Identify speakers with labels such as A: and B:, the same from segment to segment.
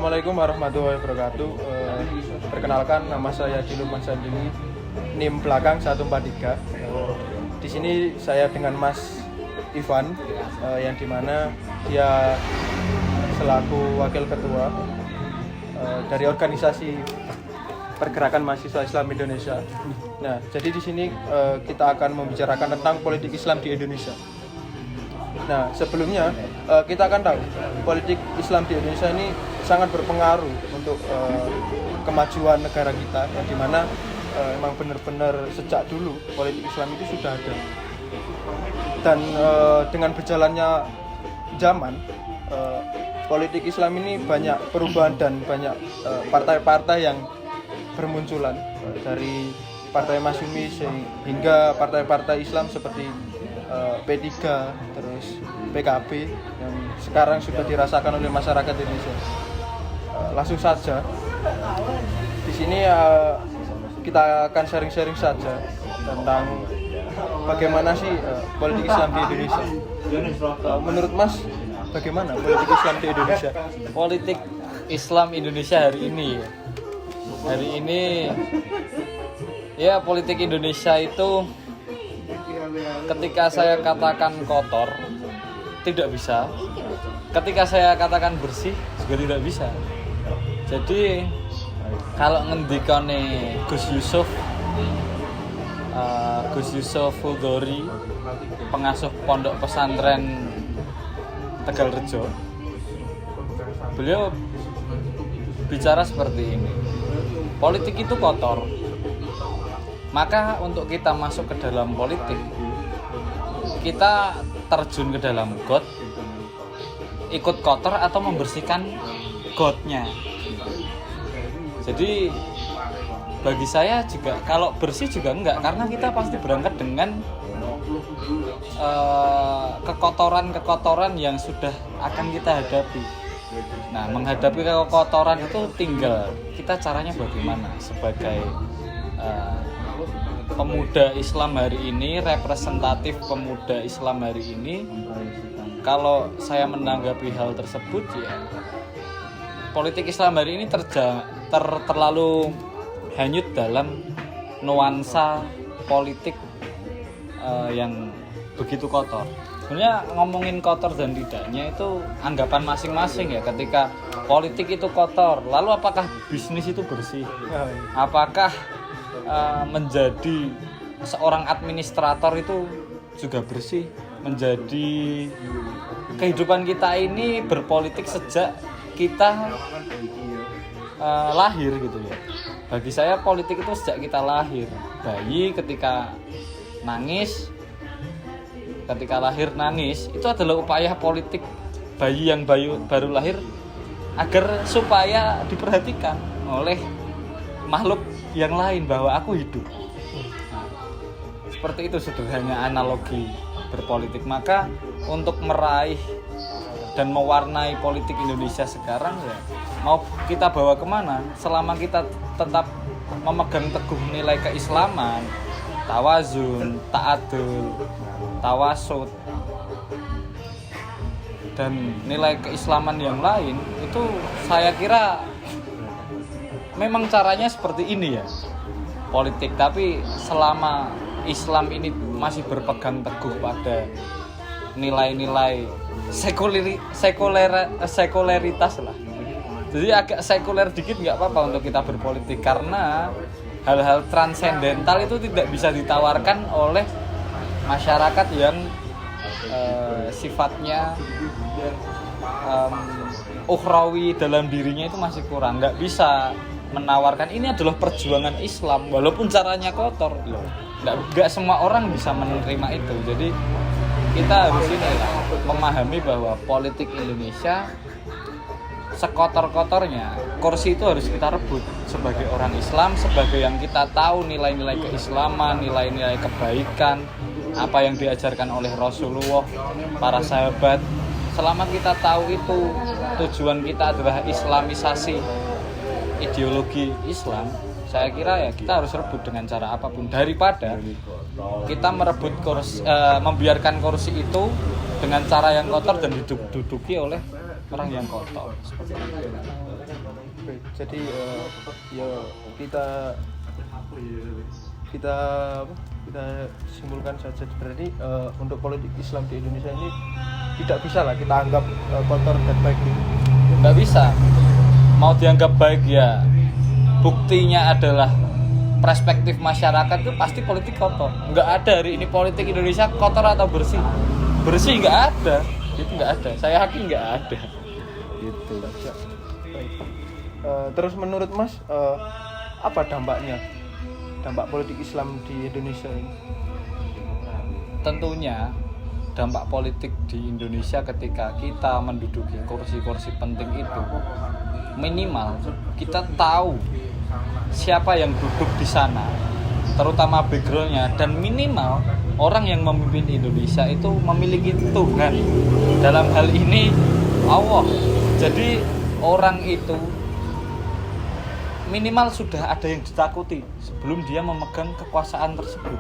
A: Assalamualaikum warahmatullahi wabarakatuh. Perkenalkan, nama saya Dilukman Sandini, NIM belakang 143. Di sini saya dengan Mas Ivan, yang dimana dia selaku wakil ketua dari organisasi Pergerakan Mahasiswa Islam Indonesia. Nah, jadi di sini kita akan membicarakan tentang politik Islam di Indonesia. Nah, sebelumnya kita akan tahu politik Islam di Indonesia ini sangat berpengaruh untuk kemajuan negara kita, yang dimana emang benar-benar sejak dulu politik Islam itu sudah ada. Dan dengan berjalannya zaman, politik Islam ini banyak perubahan dan banyak partai-partai yang bermunculan, dari Partai Masyumi hingga partai-partai Islam seperti P3, terus PKB yang sekarang sudah dirasakan oleh masyarakat Indonesia. Langsung saja, di sini kita akan sharing-sharing saja tentang bagaimana sih politik Islam di Indonesia. Menurut Mas, bagaimana politik Islam di Indonesia?
B: Politik Islam Indonesia hari ini ya, politik Indonesia itu ketika saya katakan kotor tidak bisa, ketika saya katakan bersih juga tidak bisa. Jadi kalau ngendikane Gus Yusuf Hudori, pengasuh pondok pesantren Tegalrejo, beliau bicara seperti ini: politik itu kotor. Maka untuk kita masuk ke dalam politik, kita terjun ke dalam got, ikut kotor atau membersihkan gotnya. Jadi bagi saya juga kalau bersih juga enggak, karena kita pasti berangkat dengan kekotoran-kekotoran yang sudah akan kita hadapi. Nah, menghadapi kekotoran itu tinggal kita caranya bagaimana sebagai pemuda Islam hari ini, representatif pemuda Islam hari ini. Kalau saya menanggapi hal tersebut, ya politik Islam hari ini terlalu hanyut dalam nuansa politik yang begitu kotor. Sebenarnya ngomongin kotor dan tidaknya itu anggapan masing-masing ya. Ketika politik itu kotor, lalu apakah bisnis itu bersih? Apakah menjadi seorang administrator itu juga bersih? Menjadi kehidupan kita ini berpolitik sejak kita lahir gitu ya. Bagi saya politik itu sejak kita lahir. Bayi ketika lahir nangis itu adalah upaya politik bayi yang baru lahir agar supaya diperhatikan oleh makhluk yang lain bahwa aku hidup. Seperti itu sederhananya analogi berpolitik. Maka untuk meraih dan mewarnai politik Indonesia sekarang, ya mau kita bawa kemana, selama kita tetap memegang teguh nilai keislaman, tawazun, ta'adul, tawasud, dan nilai keislaman yang lain, itu saya kira memang caranya seperti ini ya politik. Tapi selama Islam ini masih berpegang teguh pada nilai-nilai sekuleritas lah, jadi agak sekuler dikit nggak apa-apa untuk kita berpolitik, karena hal-hal transendental itu tidak bisa ditawarkan oleh masyarakat yang sifatnya ukhrawi dalam dirinya itu masih kurang. Nggak bisa menawarkan ini adalah perjuangan Islam walaupun caranya kotor. Nggak semua orang bisa menerima itu. Jadi kita harus memahami bahwa politik Indonesia sekotor-kotornya, kursi itu harus kita rebut sebagai orang Islam, sebagai yang kita tahu nilai-nilai keislaman, nilai-nilai kebaikan, apa yang diajarkan oleh Rasulullah, para sahabat. Selama kita tahu itu tujuan kita adalah islamisasi ideologi Islam, saya kira ya kita harus rebut dengan cara apapun, daripada kita merebut kursi, membiarkan kursi itu dengan cara yang kotor dan diduduki oleh orang yang kotor. Seperti itu.
A: Baik, jadi ya kita kita apa, kita simpulkan saja berarti untuk politik Islam di Indonesia ini tidak bisa lah kita anggap kotor dan baik.
B: Nggak bisa. Mau dianggap baik ya buktinya adalah perspektif masyarakat itu pasti politik kotor. Nggak ada hari ini politik Indonesia kotor atau bersih. Bersih nggak ada. Itu nggak ada. Saya yakin nggak ada. Gitu.
A: Baik. Terus menurut Mas apa dampaknya? Dampak politik Islam di Indonesia ini?
B: Tentunya dampak politik di Indonesia ketika kita menduduki kursi-kursi penting itu minimal kita tahu siapa yang duduk di sana, terutama backgroundnya, dan minimal orang yang memimpin Indonesia itu memiliki Tuhan, dalam hal ini Allah. Jadi orang itu minimal sudah ada yang ditakuti sebelum dia memegang kekuasaan tersebut.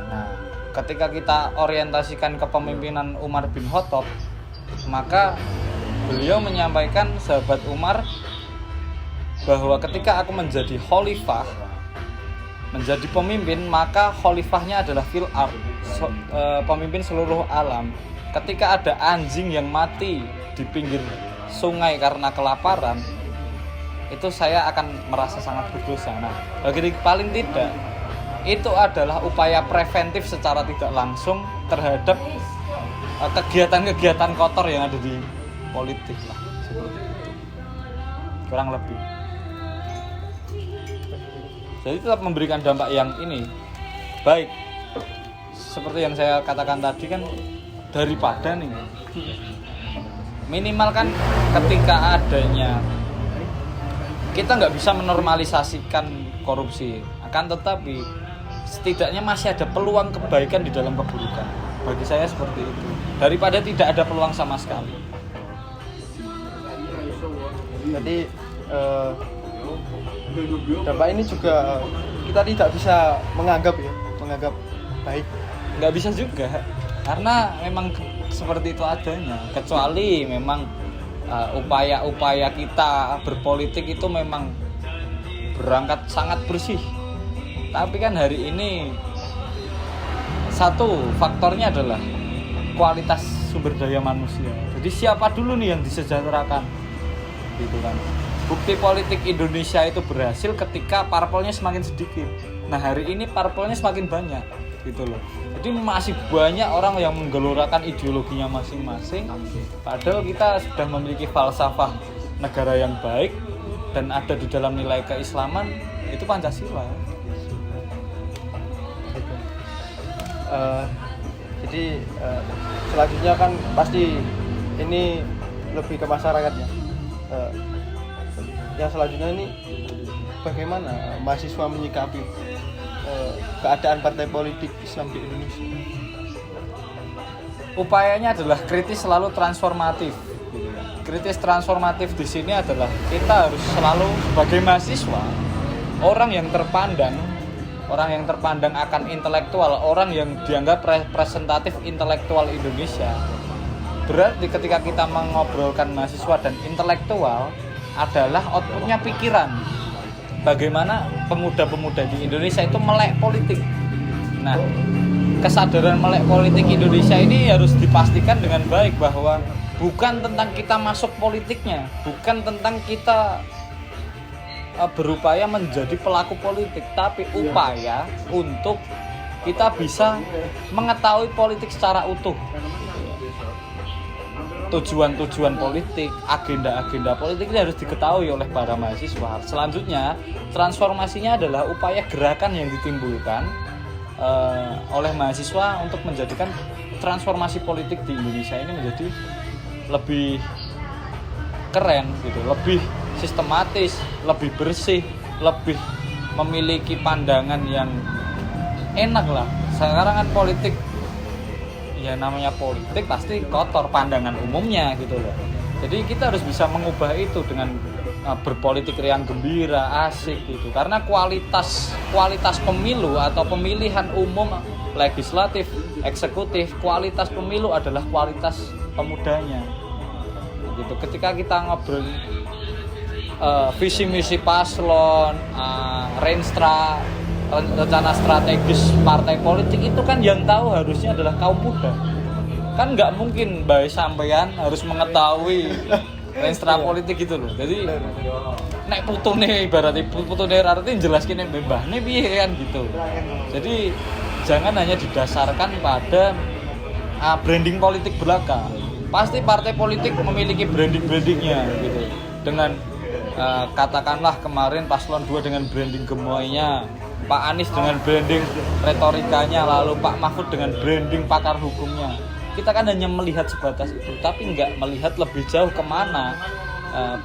B: Nah, ketika kita orientasikan kepemimpinan Umar bin Khattab, maka beliau menyampaikan sahabat Umar bahwa ketika aku menjadi khalifah, menjadi pemimpin, maka khalifahnya adalah fil ard, pemimpin seluruh alam. Ketika ada anjing yang mati di pinggir sungai karena kelaparan, itu saya akan merasa sangat berdosa. Nah, bagi paling tidak itu adalah upaya preventif secara tidak langsung terhadap kegiatan-kegiatan kotor yang ada di politik lah, seperti itu. Kurang lebih. Jadi tetap memberikan dampak yang ini baik. Seperti yang saya katakan tadi kan, daripada nih minimal kan ketika adanya, kita nggak bisa menormalisasikan korupsi, akan tetapi setidaknya masih ada peluang kebaikan di dalam keburukan. Bagi saya seperti itu, daripada tidak ada peluang sama sekali.
A: Jadi dampak ini juga kita tidak bisa menganggap baik.
B: Nggak bisa juga, karena memang seperti itu adanya. Kecuali memang upaya-upaya kita berpolitik itu memang berangkat sangat bersih. Tapi kan hari ini satu faktornya adalah kualitas sumber daya manusia. Jadi siapa dulu nih yang disejahterakan, gitu kan? Bukti politik Indonesia itu berhasil ketika parpolnya semakin sedikit. Nah, hari ini parpolnya semakin banyak, gitu loh. Jadi masih banyak orang yang menggelorakan ideologinya masing-masing, padahal kita sudah memiliki falsafah negara yang baik dan ada di dalam nilai keislaman, itu Pancasila.
A: Jadi selanjutnya kan pasti ini lebih ke masyarakatnya. Yang selanjutnya ini bagaimana mahasiswa menyikapi keadaan partai politik Islam di Indonesia?
B: Upayanya adalah kritis selalu transformatif. Kritis transformatif di sini adalah kita harus selalu sebagai mahasiswa, orang yang terpandang akan intelektual, orang yang dianggap representatif intelektual Indonesia. Berarti ketika kita mengobrolkan mahasiswa dan intelektual adalah outputnya pikiran. Bagaimana pemuda-pemuda di Indonesia itu melek politik. Nah, kesadaran melek politik Indonesia ini harus dipastikan dengan baik bahwa bukan tentang kita masuk politiknya, bukan tentang kita berupaya menjadi pelaku politik, tapi upaya untuk kita bisa mengetahui politik secara utuh. Tujuan-tujuan politik, agenda-agenda politik ini harus diketahui oleh para mahasiswa. Selanjutnya, transformasinya adalah upaya gerakan yang ditimbulkan oleh mahasiswa untuk menjadikan transformasi politik di Indonesia ini menjadi lebih keren gitu, lebih sistematis, lebih bersih, lebih memiliki pandangan yang enak lah. Sekarang kan politik, ya namanya politik pasti kotor pandangan umumnya gitu loh. Jadi kita harus bisa mengubah itu dengan berpolitik riang gembira, asik gitu. Karena kualitas pemilu atau pemilihan umum legislatif, eksekutif, kualitas pemilu adalah kualitas pemudanya. gitu. Ketika kita ngobrol visi misi paslon, rencana strategis partai politik, itu kan yang tahu harusnya adalah kaum muda. Kan nggak mungkin bae sampean harus mengetahui rencana politik gitu loh. Jadi nek putune ibaratnya putune arti jelaskin mbahne piye kan gitu. Jadi jangan hanya didasarkan pada branding politik belaka. Pasti partai politik memiliki brandingnya gitu. Dengan katakanlah kemarin paslon 2 dengan branding gemoynya, Pak Anies dengan branding retorikanya, lalu Pak Mahfud dengan branding pakar hukumnya. Kita kan hanya melihat sebatas itu, tapi nggak melihat lebih jauh kemana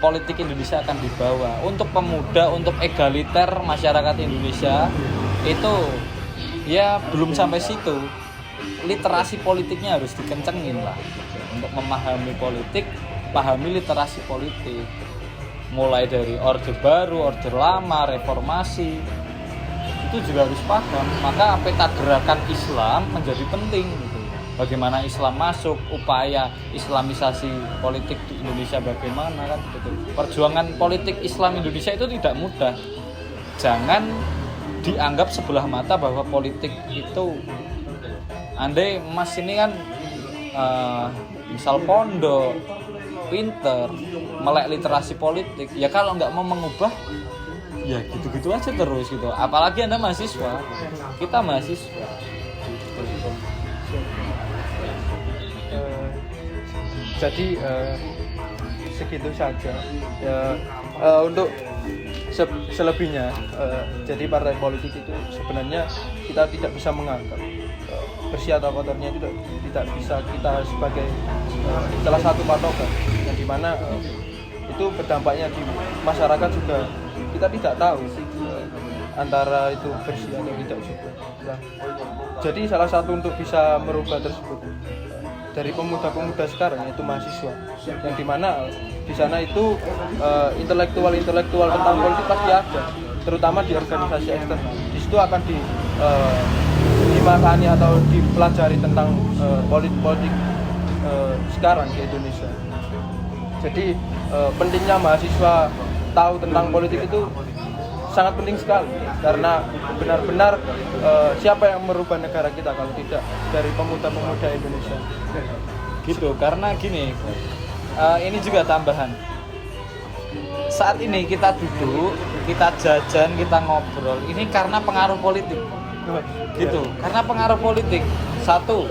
B: politik Indonesia akan dibawa. Untuk pemuda, untuk egaliter masyarakat Indonesia itu ya belum sampai situ. Literasi politiknya harus dikencengin lah. Untuk memahami politik, pahami literasi politik. Mulai dari Orde Baru, Orde Lama, Reformasi, itu juga harus paham. Maka peta gerakan Islam menjadi penting gitu. Bagaimana Islam masuk, upaya islamisasi politik di Indonesia bagaimana kan gitu. Perjuangan politik Islam Indonesia itu tidak mudah. Jangan dianggap sebelah mata bahwa politik itu, andai Mas ini kan misal pondok, pinter, melek literasi politik, ya kalau nggak mau mengubah ya gitu-gitu aja terus gitu. Apalagi Anda mahasiswa, kita mahasiswa gitu.
A: Jadi segitu saja ya. Untuk selebihnya, jadi partai politik itu sebenarnya kita tidak bisa menganggap bersih atau kotornya itu tidak bisa kita sebagai salah satu patokan, yang dimana itu berdampaknya di masyarakat juga kita tidak tahu antara itu bersih atau tidak juga. Nah, jadi salah satu untuk bisa merubah tersebut dari pemuda-pemuda sekarang, yaitu mahasiswa, yang dimana di sana itu intelektual tentang politik pasti ada, terutama di organisasi eksternal. Di situ akan dimakani atau dipelajari tentang politik sekarang di Indonesia. Jadi pentingnya mahasiswa tahu tentang politik itu sangat penting sekali, karena benar-benar siapa yang merubah negara kita kalau tidak dari pemuda-pemuda Indonesia
B: gitu. Karena gini, ini juga tambahan, saat ini kita duduk, kita jajan, kita ngobrol ini karena pengaruh politik gitu. Karena pengaruh politik, satu,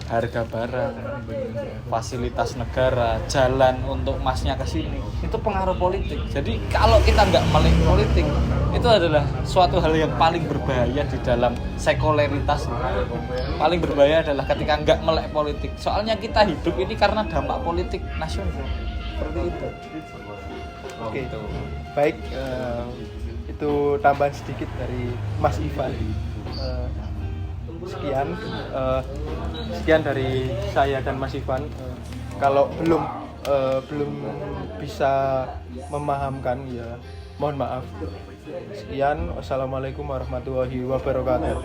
B: harga barang, fasilitas negara, jalan untuk masnya ke sini, itu pengaruh politik. Jadi kalau kita nggak melek politik, itu adalah suatu hal yang paling berbahaya di dalam sekularitas. Paling berbahaya adalah ketika nggak melek politik. Soalnya kita hidup ini karena dampak politik nasional. Seperti itu.
A: Oke, baik, itu tambahan sedikit dari Mas Ivan. Sekian dari saya dan Mas Ivan. Kalau belum bisa memahamkan, ya mohon maaf. Sekian, wassalamualaikum warahmatullahi wabarakatuh.